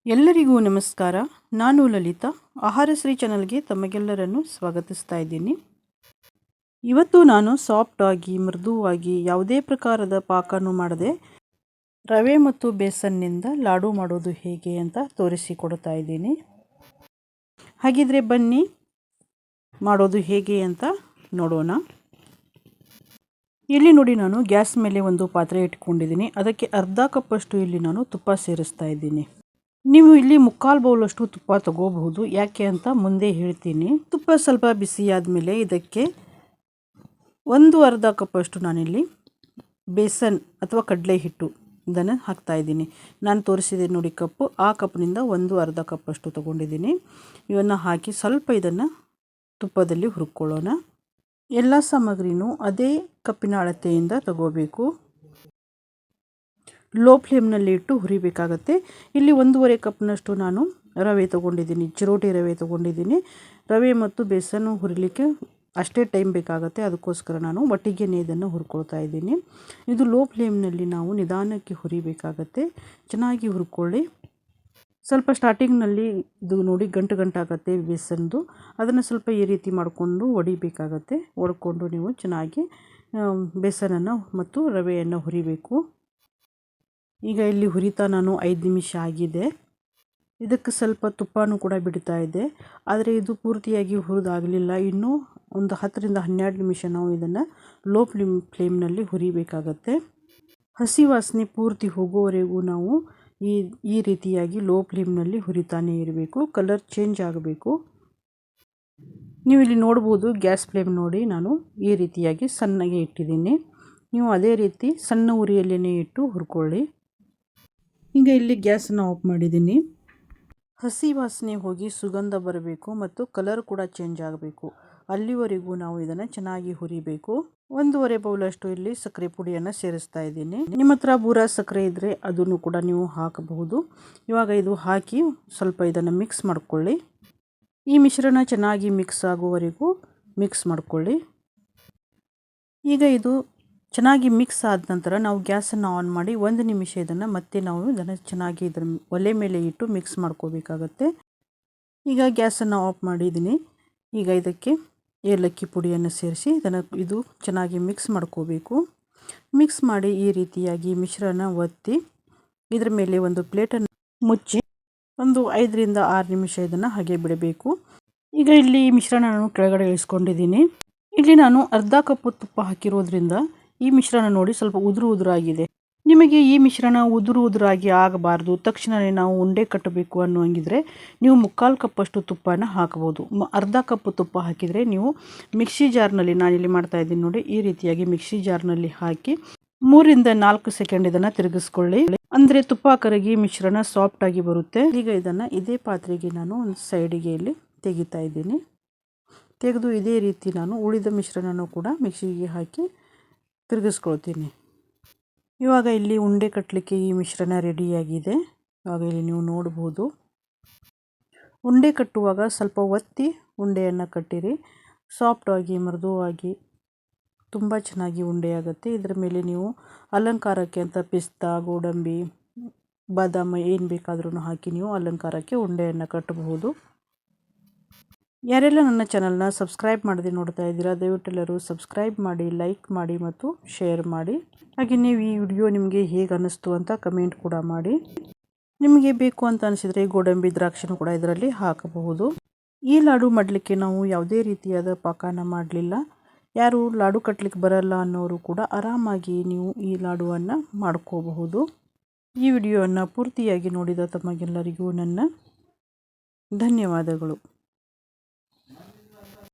ಎಲ್ಲರಿಗೂ ನಮಸ್ಕಾರ. ನಾನು ಲಲಿತಾ. ಆಹಾರಶ್ರೀ ಚಾನಲ್ಗೆ ತಮಗೆಲ್ಲರನ್ನು ಸ್ವಾಗತಿಸ್ತಾ ಇದ್ದೀನಿ. ಇವತ್ತು ನಾನು ಸಾಫ್ಟಾಗಿ ಮೃದುವಾಗಿ ಯಾವುದೇ ಪ್ರಕಾರದ ಪಾಕನೂ ಮಾಡದೆ ರವೆ ಮತ್ತು ಬೇಸನ್ನಿಂದ ಲಾಡು ಮಾಡೋದು ಹೇಗೆ ಅಂತ ತೋರಿಸಿಕೊಡ್ತಾ ಇದ್ದೀನಿ. ಹಾಗಿದ್ರೆ ಬನ್ನಿ ಮಾಡೋದು ಹೇಗೆ ಅಂತ ನೋಡೋಣ. ಇಲ್ಲಿ ನೋಡಿ, ನಾನು ಗ್ಯಾಸ್ ಮೇಲೆ ಒಂದು ಪಾತ್ರೆ ಇಟ್ಕೊಂಡಿದ್ದೀನಿ. ಅದಕ್ಕೆ ಅರ್ಧ ಕಪ್ಪಷ್ಟು ಇಲ್ಲಿ ನಾನು ತುಪ್ಪ ಸೇರಿಸ್ತಾ ಇದ್ದೀನಿ. ನೀವು ಇಲ್ಲಿ 3/4 ಬೌಲಷ್ಟು ತುಪ್ಪ ತಗೋಬಹುದು. ಯಾಕೆ ಅಂತ ಮುಂದೆ ಹೇಳ್ತೀನಿ. ತುಪ್ಪ ಸ್ವಲ್ಪ ಬಿಸಿ ಆದಮೇಲೆ ಇದಕ್ಕೆ ಅರ್ಧ ಕಪ್ಪಷ್ಟು ನಾನಿಲ್ಲಿ ಬೇಸನ್ ಅಥವಾ ಕಡಲೆ ಹಿಟ್ಟು ಇದನ್ನು ಹಾಕ್ತಾ ಇದ್ದೀನಿ. ನಾನು ತೋರಿಸಿದೆ ನೋಡಿ ಕಪ್ಪು, ಆ ಕಪ್ನಿಂದ ಅರ್ಧ ಕಪ್ಪಷ್ಟು ತಗೊಂಡಿದ್ದೀನಿ. ಇವನ್ನು ಹಾಕಿ ಸ್ವಲ್ಪ ಇದನ್ನು ತುಪ್ಪದಲ್ಲಿ ಹುರ್ಕೊಳ್ಳೋಣ. ಎಲ್ಲ ಸಾಮಗ್ರಿನೂ ಅದೇ ಕಪ್ಪಿನ ಅಳತೆಯಿಂದ ತಗೋಬೇಕು. ಲೋ ಫ್ಲೇಮ್ನಲ್ಲಿ ಇಟ್ಟು ಹುರಿಬೇಕಾಗತ್ತೆ. ಇಲ್ಲಿ 1.5 ಕಪ್ನಷ್ಟು ನಾನು ರವೆ ತೊಗೊಂಡಿದ್ದೀನಿ, ಚಿರೋಟಿ ರವೆ ತೊಗೊಂಡಿದ್ದೀನಿ. ರವೆ ಮತ್ತು ಬೇಸನ್ನು ಹುರಿಲಿಕ್ಕೆ ಅಷ್ಟೇ ಟೈಮ್ ಬೇಕಾಗುತ್ತೆ. ಅದಕ್ಕೋಸ್ಕರ ನಾನು ಒಟ್ಟಿಗೆನೇ ಇದನ್ನು ಹುರ್ಕೊಳ್ತಾ ಇದ್ದೀನಿ. ಇದು ಲೋ ಫ್ಲೇಮ್ನಲ್ಲಿ ನಾವು ನಿಧಾನಕ್ಕೆ ಹುರಿಬೇಕಾಗತ್ತೆ. ಚೆನ್ನಾಗಿ ಹುರ್ಕೊಳ್ಳಿ. ಸ್ವಲ್ಪ ಸ್ಟಾರ್ಟಿಂಗ್ನಲ್ಲಿ ಇದು ನೋಡಿ ಗಂಟಾಗತ್ತೆ ಬೇಸನ್ದು. ಅದನ್ನು ಸ್ವಲ್ಪ ಈ ರೀತಿ ಮಾಡಿಕೊಂಡು ಒಡಿಬೇಕಾಗತ್ತೆ. ಒಡ್ಕೊಂಡು ನೀವು ಚೆನ್ನಾಗಿ ಬೇಸನನ್ನು ಮತ್ತು ರವೆಯನ್ನು ಹುರಿಬೇಕು. ಈಗ ಇಲ್ಲಿ ಹುರಿತಾ ನಾನು 5 ನಿಮಿಷ ಆಗಿದೆ. ಇದಕ್ಕೆ ಸ್ವಲ್ಪ ತುಪ್ಪನೂ ಕೂಡ ಬಿಡ್ತಾ ಇದೆ. ಆದರೆ ಇದು ಪೂರ್ತಿಯಾಗಿ ಹುರಿದಾಗಲಿಲ್ಲ. ಇನ್ನೂ 10 ರಿಂದ 12 ನಿಮಿಷ ನಾವು ಇದನ್ನು ಲೋ ಫ್ಲೇಮ್ನಲ್ಲಿ ಹುರಿಬೇಕಾಗತ್ತೆ. ಹಸಿ ವಾಸನೆ ಪೂರ್ತಿ ಹೋಗೋವರೆಗೂ ನಾವು ಈ ರೀತಿಯಾಗಿ ಲೋ ಫ್ಲೇಮ್ನಲ್ಲಿ ಹುರಿತಾನೇ ಇರಬೇಕು. ಕಲರ್ ಚೇಂಜ್ ಆಗಬೇಕು. ನೀವು ಇಲ್ಲಿ ನೋಡ್ಬೋದು, ಗ್ಯಾಸ್ ಫ್ಲೇಮ್ ನೋಡಿ ನಾನು ಈ ರೀತಿಯಾಗಿ ಸಣ್ಣಗೆ ಇಟ್ಟಿದ್ದೀನಿ. ನೀವು ಅದೇ ರೀತಿ ಸಣ್ಣ ಉರಿಯಲ್ಲೇ ಇಟ್ಟು ಹುರ್ಕೊಳ್ಳಿ. ಈಗ ಇಲ್ಲಿ ಗ್ಯಾಸನ್ನು ಆಫ್ ಮಾಡಿದ್ದೀನಿ. ಹಸಿ ವಾಸನೆ ಹೋಗಿ ಸುಗಂಧ ಬರಬೇಕು ಮತ್ತು ಕಲರ್ ಕೂಡ ಚೇಂಜ್ ಆಗಬೇಕು. ಅಲ್ಲಿವರೆಗೂ ನಾವು ಇದನ್ನು ಚೆನ್ನಾಗಿ ಹುರಿಬೇಕು. 1.5 ಬೌಲಷ್ಟು ಇಲ್ಲಿ ಸಕ್ಕರೆ ಪುಡಿಯನ್ನು ಸೇರಿಸ್ತಾ ಇದ್ದೀನಿ. ನಿಮ್ಮ ಹತ್ರ ಬೂರಾ ಸಕ್ಕರೆ ಇದ್ದರೆ ಅದನ್ನು ಕೂಡ ನೀವು ಹಾಕಬಹುದು. ಇವಾಗ ಇದು ಹಾಕಿ ಸ್ವಲ್ಪ ಇದನ್ನು ಮಿಕ್ಸ್ ಮಾಡ್ಕೊಳ್ಳಿ. ಈ ಮಿಶ್ರಣ ಚೆನ್ನಾಗಿ ಮಿಕ್ಸ್ ಆಗುವವರೆಗೂ ಮಿಕ್ಸ್ ಮಾಡ್ಕೊಳ್ಳಿ. ಈಗ ಇದು ಚೆನ್ನಾಗಿ ಮಿಕ್ಸ್ ಆದ ನಂತರ ನಾವು ಗ್ಯಾಸನ್ನು ಆನ್ ಮಾಡಿ 1 ನಿಮಿಷ ಇದನ್ನು ಚೆನ್ನಾಗಿ ಒಲೆ ಮೇಲೆ ಇಟ್ಟು ಮಿಕ್ಸ್ ಮಾಡ್ಕೋಬೇಕಾಗತ್ತೆ. ಈಗ ಗ್ಯಾಸನ್ನು ಆಫ್ ಮಾಡಿದ್ದೀನಿ. ಈಗ ಇದಕ್ಕೆ ಏಲಕ್ಕಿ ಪುಡಿಯನ್ನು ಸೇರಿಸಿ ಇದು ಚೆನ್ನಾಗಿ ಮಿಕ್ಸ್ ಮಾಡ್ಕೋಬೇಕು. ಮಿಕ್ಸ್ ಮಾಡಿ ಈ ರೀತಿಯಾಗಿ ಮಿಶ್ರಣ ಒತ್ತಿ ಇದರ ಮೇಲೆ ಒಂದು ಪ್ಲೇಟನ್ನು ಮುಚ್ಚಿ 5 ರಿಂದ 6 ನಿಮಿಷ ಇದನ್ನು ಹಾಗೆ ಬಿಡಬೇಕು. ಈಗ ಇಲ್ಲಿ ಈ ಮಿಶ್ರಣ ನಾನು ಕೆಳಗಡೆ ಇಳಿಸ್ಕೊಂಡಿದ್ದೀನಿ. ಇಲ್ಲಿ ನಾನು ಅರ್ಧ ಕಪ್ ತುಪ್ಪ ಹಾಕಿರೋದ್ರಿಂದ ಈ ಮಿಶ್ರಣ ನೋಡಿ ಸ್ವಲ್ಪ ಉದುರಾಗಿದೆ. ನಿಮಗೆ ಈ ಮಿಶ್ರಣ ಉದುರಾಗಿ ಆಗಬಾರ್ದು, ತಕ್ಷಣವೇ ನಾವು ಉಂಡೆ ಕಟ್ಟಬೇಕು ಅನ್ನೋಂಗಿದ್ರೆ ನೀವು 3/4 ಕಪ್ಪಷ್ಟು ತುಪ್ಪನ ಹಾಕಬಹುದು. ಅರ್ಧ ಕಪ್ ತುಪ್ಪ ಹಾಕಿದರೆ ನೀವು ಮಿಕ್ಸಿ ಜಾರ್ನಲ್ಲಿ, ನಾನಿಲ್ಲಿ ಮಾಡ್ತಾ ಇದ್ದೀನಿ ನೋಡಿ, ಈ ರೀತಿಯಾಗಿ ಮಿಕ್ಸಿ ಜಾರ್ನಲ್ಲಿ ಹಾಕಿ 3 ರಿಂದ 4 ಸೆಕೆಂಡ್ ಇದನ್ನು ತಿರುಗಿಸ್ಕೊಳ್ಳಿ. ಅಂದರೆ ತುಪ್ಪ ಕರಗಿ ಮಿಶ್ರಣ ಸಾಫ್ಟ್ ಆಗಿ ಬರುತ್ತೆ. ಈಗ ಇದನ್ನು ಇದೇ ಪಾತ್ರೆಗೆ ನಾನು ಒಂದು ಸೈಡಿಗೆ ಇಲ್ಲಿ ತೆಗಿತಾ ಇದ್ದೀನಿ. ತೆಗೆದು ಇದೇ ರೀತಿ ನಾನು ಉಳಿದ ಮಿಶ್ರಣನೂ ಕೂಡ ಮಿಕ್ಸಿಗೆ ಹಾಕಿ ತಿರುಗಿಸ್ಕೊಳ್ತೀನಿ. ಇವಾಗ ಇಲ್ಲಿ ಉಂಡೆ ಕಟ್ಟಲಿಕ್ಕೆ ಈ ಮಿಶ್ರಣ ರೆಡಿಯಾಗಿದೆ. ಇವಾಗ ಇಲ್ಲಿ ನೀವು ನೋಡ್ಬೋದು. ಉಂಡೆ ಕಟ್ಟುವಾಗ ಸ್ವಲ್ಪ ಒತ್ತಿ ಉಂಡೆಯನ್ನು ಕಟ್ಟಿರಿ. ಸಾಫ್ಟಾಗಿ ಮೃದುವಾಗಿ ತುಂಬ ಚೆನ್ನಾಗಿ ಉಂಡೆ ಆಗುತ್ತೆ. ಇದರ ಮೇಲೆ ನೀವು ಅಲಂಕಾರಕ್ಕೆ ಅಂತ ಪಿಸ್ತಾ, ಗೋಡಂಬಿ, ಬಾದಾಮಿ ಏನು ಬೇಕಾದ್ರೂ ಹಾಕಿ ನೀವು ಅಲಂಕಾರಕ್ಕೆ ಉಂಡೆಯನ್ನು ಕಟ್ಟಬಹುದು. ಯಾರೆಲ್ಲ ನನ್ನ ಚಾನಲ್ನ ಸಬ್ಸ್ಕ್ರೈಬ್ ಮಾಡದೆ ನೋಡ್ತಾ ಇದ್ದೀರಾ, ದಯವಿಟ್ಟೆಲ್ಲರೂ ಸಬ್ಸ್ಕ್ರೈಬ್ ಮಾಡಿ, ಲೈಕ್ ಮಾಡಿ ಮತ್ತು ಶೇರ್ ಮಾಡಿ. ಹಾಗೆ ನೀವು ಈ ವಿಡಿಯೋ ನಿಮಗೆ ಹೇಗೆ ಅನ್ನಿಸ್ತು ಅಂತ ಕಮೆಂಟ್ ಕೂಡ ಮಾಡಿ. ನಿಮಗೆ ಬೇಕು ಅಂತ ಅನಿಸಿದರೆ ಗೋಡಂಬಿ, ದ್ರಾಕ್ಷಿನೂ ಕೂಡ ಇದರಲ್ಲಿ ಹಾಕಬಹುದು. ಈ ಲಾಡು ಮಾಡಲಿಕ್ಕೆ ನಾವು ಯಾವುದೇ ರೀತಿಯಾದ ಪಾಕನ ಮಾಡಲಿಲ್ಲ. ಯಾರು ಲಾಡು ಕಟ್ಟಲಿಕ್ಕೆ ಬರಲ್ಲ ಅನ್ನೋರು ಕೂಡ ಆರಾಮಾಗಿ ನೀವು ಈ ಲಾಡುವನ್ನು ಮಾಡ್ಕೋಬಹುದು. ಈ ವಿಡಿಯೋವನ್ನು ಪೂರ್ತಿಯಾಗಿ ನೋಡಿದ ತಮಗೆಲ್ಲರಿಗೂ ನನ್ನ ಧನ್ಯವಾದಗಳು.